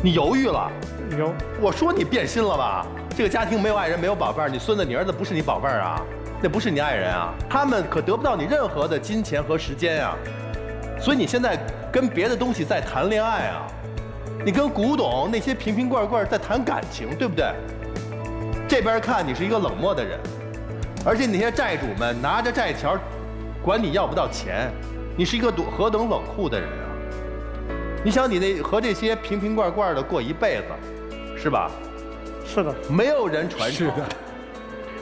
你犹豫了。有。我说你变心了吧？这个家庭没有爱人，没有宝贝儿，你孙子、你儿子不是你宝贝儿啊，那不是你爱人啊，他们可得不到你任何的金钱和时间啊。所以你现在跟别的东西在谈恋爱啊，你跟古董那些瓶瓶罐罐在谈感情，对不对？这边看你是一个冷漠的人，而且那些债主们拿着债条，管你要不到钱，你是一个何等冷酷的人啊！你想你那和这些瓶瓶罐罐的过一辈子，是吧？是的。没有人传承。是的。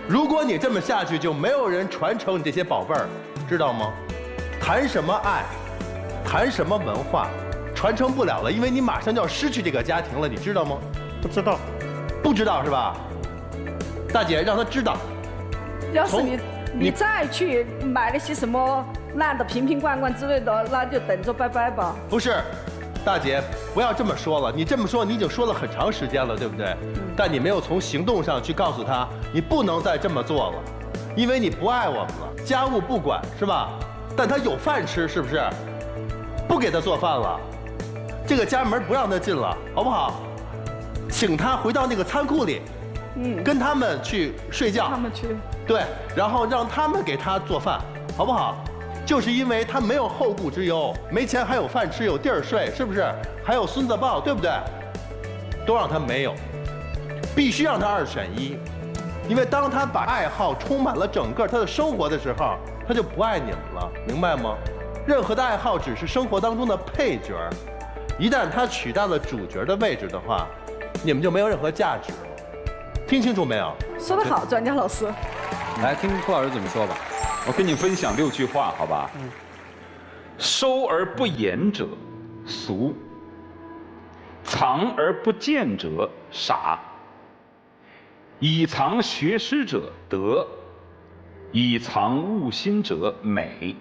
如果你这么下去，就没有人传承你这些宝贝儿，知道吗？谈什么爱，谈什么文化，传承不了了，因为你马上就要失去这个家庭了，你知道吗？不知道。不知道是吧？大姐让他知道。要是你再去买那些什么烂的瓶瓶罐罐之类的，那就等着拜拜吧。不是，大姐不要这么说了，你这么说你已经说了很长时间了，对不对？但你没有从行动上去告诉他，你不能再这么做了，因为你不爱我们了，家务不管是吧？但他有饭吃，是不是？不给他做饭了，这个家门不让他进了，好不好？请他回到那个仓库里，跟他们去睡觉。他们去。对，然后让他们给他做饭，好不好？就是因为他没有后顾之忧，没钱还有饭吃，有地儿睡，是不是？还有孙子抱，对不对？都让他没有，必须让他2选1，因为当他把爱好充满了整个他的生活的时候，他就不爱你们了，明白吗？任何的爱好只是生活当中的配角，一旦他取代了主角的位置的话，你们就没有任何价值了。听清楚没有？说得好，专家老师。来听顾老师怎么说吧。我跟你分享6句话，好吧？收而不言者，俗；藏而不见者，傻；以藏学识者，德；以藏物心者，美；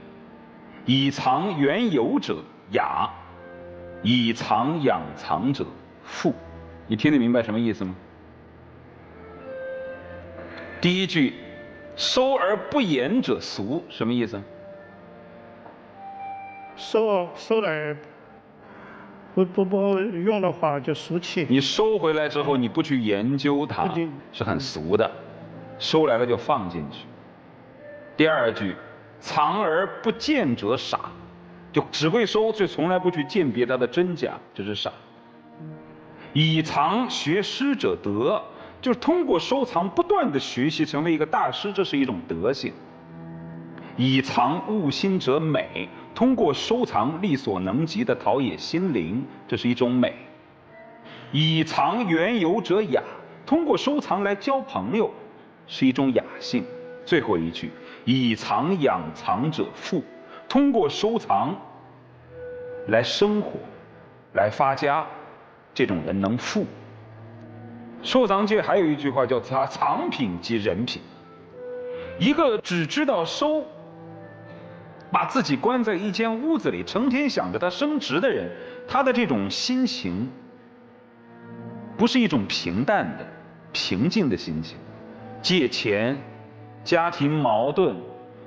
以藏缘由者，雅；以藏养藏者，富。你听得明白什么意思吗？第一句，收而不言者俗，什么意思？收来不用的话就俗气。你收回来之后，你不去研究它，是很俗的。收来了就放进去。第二句，藏而不见者傻，就只会收，却从来不去鉴别它的真假，这是傻。以藏学师者德，就是通过收藏不断的学习，成为一个大师，这是一种德性。以藏悟心者美，通过收藏力所能及的陶冶心灵，这是一种美。以藏缘由者雅，通过收藏来交朋友，是一种雅性。最后一句，以藏养藏者富，通过收藏来生活，来发家，这种人能富。收藏界还有一句话叫藏品即人品。一个只知道收，把自己关在一间屋子里，成天想着它升值的人，他的这种心情不是一种平淡的平静的心情。借钱，家庭矛盾，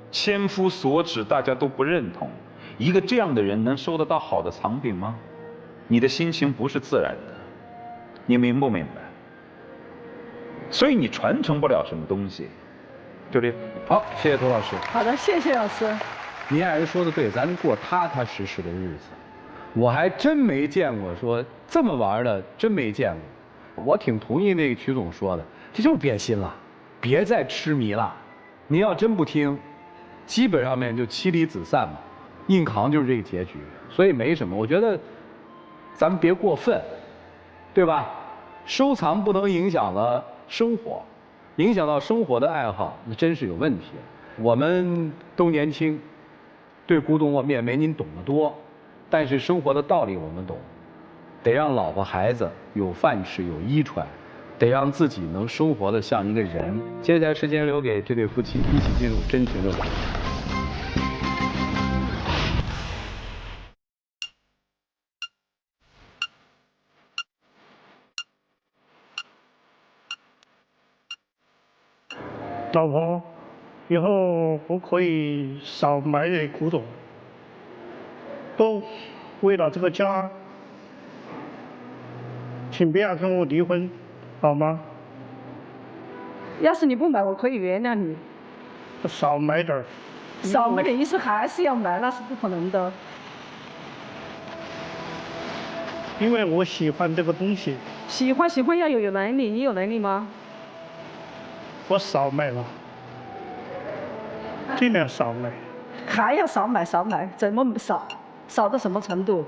千夫所指，大家都不认同，一个这样的人能收得到好的藏品吗？你的心情不是自然的，你明不明白？所以你传承不了什么东西，就这。好，谢谢涂老师。好的，谢谢老师。您爱人说的对，咱过踏踏实实的日子。我还真没见过说这么玩的，真没见过。我挺同意那个曲总说的，这就是变心了，别再痴迷了。您要真不听，基本上面就妻离子散嘛，硬扛就是这个结局。所以没什么，我觉得咱们别过分，对吧？收藏不能影响了生活，影响到生活的爱好，那真是有问题。我们都年轻，对古董我们也没您懂得多，但是生活的道理我们懂，得让老婆孩子有饭吃有衣穿，得让自己能生活的像一个人。接下来时间留给这对夫妻一起进入真情的婚姻。老婆，以后我可以少买点古董，都为了这个家，请不要跟我离婚，好吗？要是你不买，我可以原谅你。少买点儿。少买点意思还是要买，那是不可能的。因为我喜欢这个东西。喜欢要有能力，你有能力吗？我少买了，尽量少买。还要少买，怎么少？少到什么程度？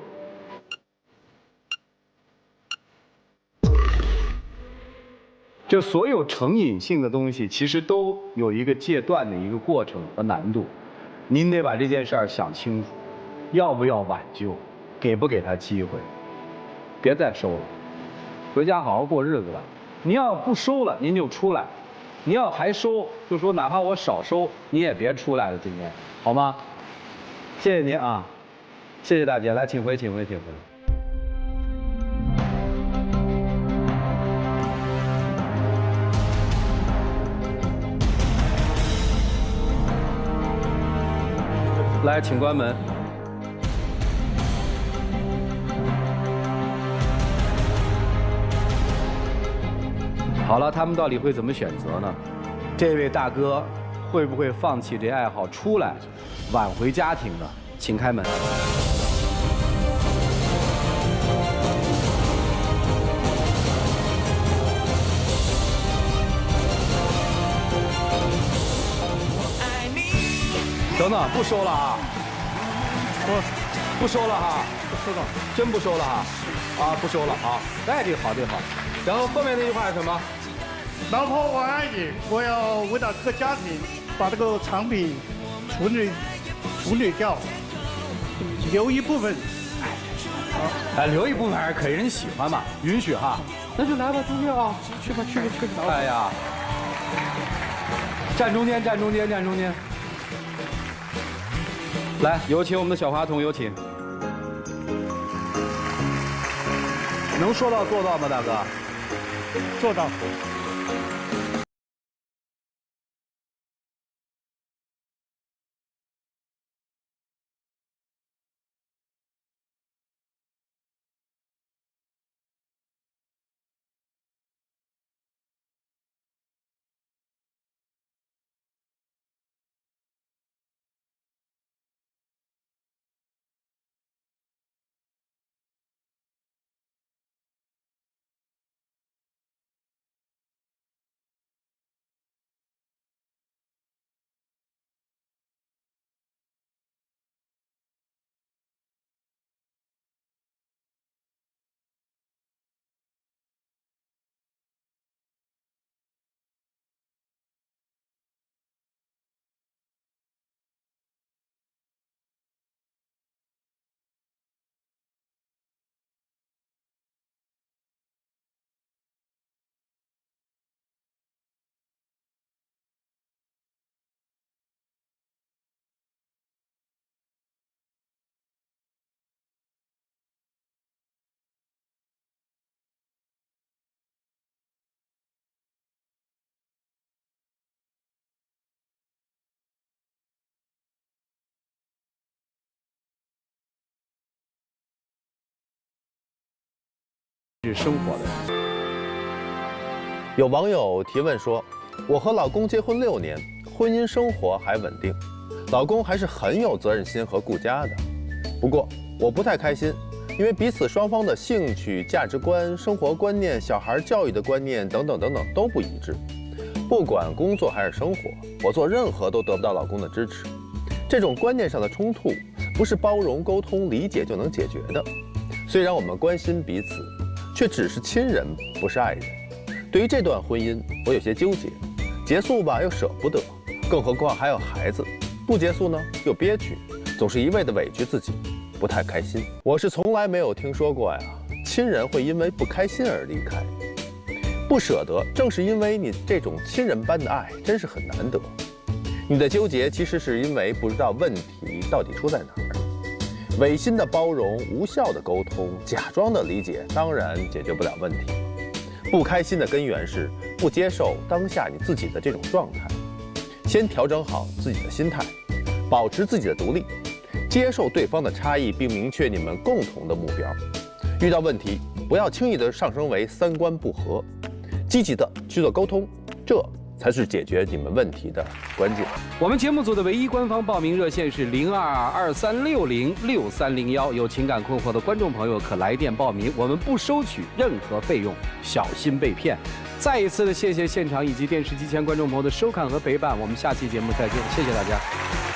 就所有成瘾性的东西，其实都有一个戒断的一个过程和难度。您得把这件事儿想清楚，要不要挽救，给不给他机会？别再收了，回家好好过日子吧。您要不收了，您就出来。你要还收，就说哪怕我少收，你也别出来了，今天好吗？谢谢您啊，谢谢大家，来，请回。来，请关门。好了，他们到底会怎么选择呢？这位大哥会不会放弃这爱好出来挽回家庭呢？请开门。等等，不收了啊！不收了哈，不收了，真不收了哈！啊，不收了啊！哎，这个好，这个好。然后后面那句话是什么？老婆我爱你，我要为了这个家庭把这个产品处理掉，留一部分。哎，留一部分还是可以，人喜欢嘛，允许哈。那就来吧，中间啊，去吧。哎呀，站中间。来，有请我们的小话筒，有请。能说到做到吗，大哥？做到。是生活的。有网友提问说：“我和老公结婚6年，婚姻生活还稳定，老公还是很有责任心和顾家的。不过我不太开心，因为彼此双方的兴趣、价值观、生活观念、小孩教育的观念等等都不一致。不管工作还是生活，我做任何都得不到老公的支持。这种观念上的冲突，不是包容、沟通、理解就能解决的。虽然我们关心彼此，却只是亲人，不是爱人。对于这段婚姻，我有些纠结，结束吧又舍不得，更何况还有孩子，不结束呢又憋屈，总是一味的委屈自己，不太开心。我是从来没有听说过呀，亲人会因为不开心而离开，不舍得，正是因为你这种亲人般的爱，真是很难得。你的纠结其实是因为不知道问题到底出在哪儿。违心的包容、无效的沟通、假装的理解，当然解决不了问题。不开心的根源是不接受当下你自己的这种状态。先调整好自己的心态，保持自己的独立，接受对方的差异，并明确你们共同的目标。遇到问题，不要轻易的上升为三观不合，积极的去做沟通，这才是解决你们问题的关键。我们节目组的唯一官方报名热线是0223606301，有情感困惑的观众朋友可来电报名，我们不收取任何费用，小心被骗。再一次的谢谢现场以及电视机前观众朋友的收看和陪伴，我们下期节目再见，谢谢大家。